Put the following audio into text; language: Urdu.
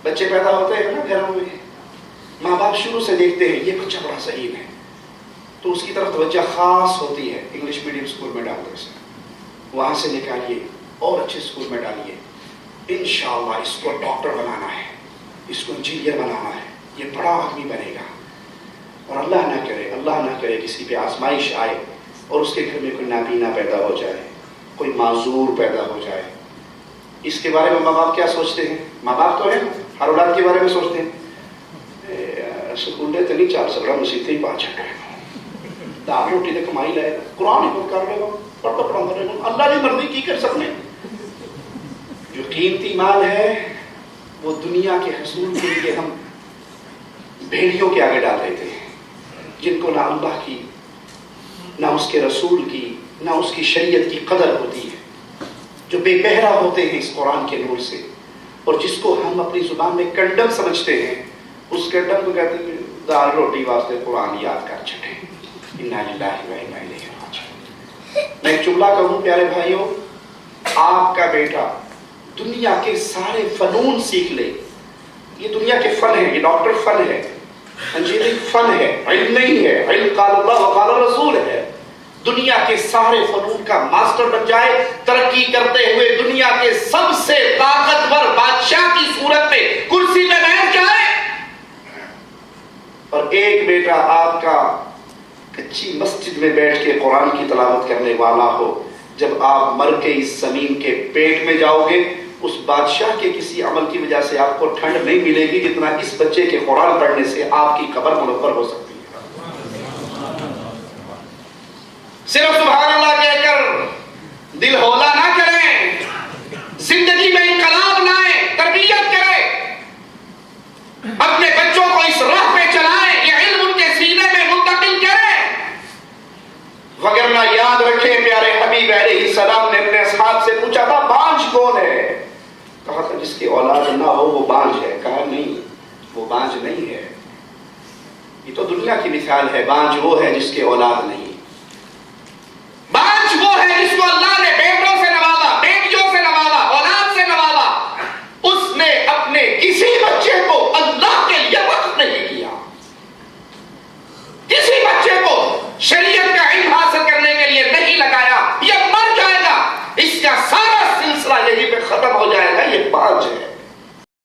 بچے پیدا ہوتے ہیں نا گھروں میں، ماں باپ شروع سے دیکھتے ہیں یہ بچہ بڑا ذہین ہے تو اس کی طرف توجہ خاص ہوتی ہے، انگلش میڈیم اسکول میں ڈال دو اسے، وہاں سے نکالیے اور اچھے اسکول میں ڈالیے، انشاءاللہ اس کو ڈاکٹر بنانا ہے، اس کو انجینئر بنانا ہے، یہ بڑا آدمی بنے گا۔ اور اللہ نہ کرے کسی پہ آزمائش آئے اور اس کے گھر میں کوئی نابینا پیدا ہو جائے، کوئی معذور پیدا ہو جائے، اس کے بارے میں ماں باپ کیا سوچتے ہیں؟ ماں باپ تو ہے نا، ہر اولاد کے بارے میں سوچتے ہیں سکولے تو نہیں چار سکڑا مسیطے ہی پانچ چھٹے دار روٹی دے کمائی لائے گا، قرآن حکم کر رہے گا، پڑھتا پڑھا رہے گا، اللہ کی مرضی کی کر سکنے۔ جو قیمتی مال ہے وہ دنیا کے حصول کے لیے ہم بھیڑیوں کے آگے ڈال دیتے ہیں، جن کو نہ اللہ کی، نہ اس کے رسول کی، نہ اس کی شریعت کی قدر ہوتی ہے، جو بے بہرا ہوتے ہیں اس قرآن کے نور سے، اور جس کو ہم اپنی زبان میں کنڈم سمجھتے ہیں، اس کنڈم کو کہتے ہیں دال روٹی واسطے قرآن یاد کر چھٹے، انا للہ و انا الیہ راجعون۔ میں ایک جملہ کہوں پیارے بھائیوں، آپ کا بیٹا دنیا کے سارے فنون سیکھ لے، یہ دنیا کے فن ہے، یہ ڈاکٹر فن ہے، انجینئرنگ فن ہے، علم نہیں ہے، علم قال اللہ و قال رسول ہے، دنیا کے سارے فنون کا ماسٹر بن جائے، ترقی کرتے ہوئے دنیا کے سب سے طاقتور بادشاہ کی صورت میں کرسی پہ بیٹھ جائے، اور ایک بیٹا آپ کا کچی مسجد میں بیٹھ کے قرآن کی تلاوت کرنے والا ہو، جب آپ مر کے اس زمین کے پیٹ میں جاؤ گے، اس بادشاہ کے کسی عمل کی وجہ سے آپ کو ٹھنڈ نہیں ملے گی جتنا اس بچے کے قرآن پڑھنے سے آپ کی قبر منور ہو سکتی ہے۔ صرف سبحان اللہ کہہ کر دل ہولا نہ کریں، زندگی میں انقلاب لائیں، تربیت کریں، اپنے بچوں کو اس راہ پہ چلائیں، یہ علم ان کے سینے میں منتقل کریں، وگرنہ یاد رکھیں پیارے حبیب علیہ السلام نے اپنے اصحاب سے پوچھا تھا بانجھ کون ہے؟ کہا تھا جس کی اولاد نہ ہو وہ بانجھ ہے۔ کہا نہیں، وہ بانجھ نہیں ہے، یہ تو دنیا کی مثال ہے، بانجھ وہ ہے جس کی اولاد نہیں۔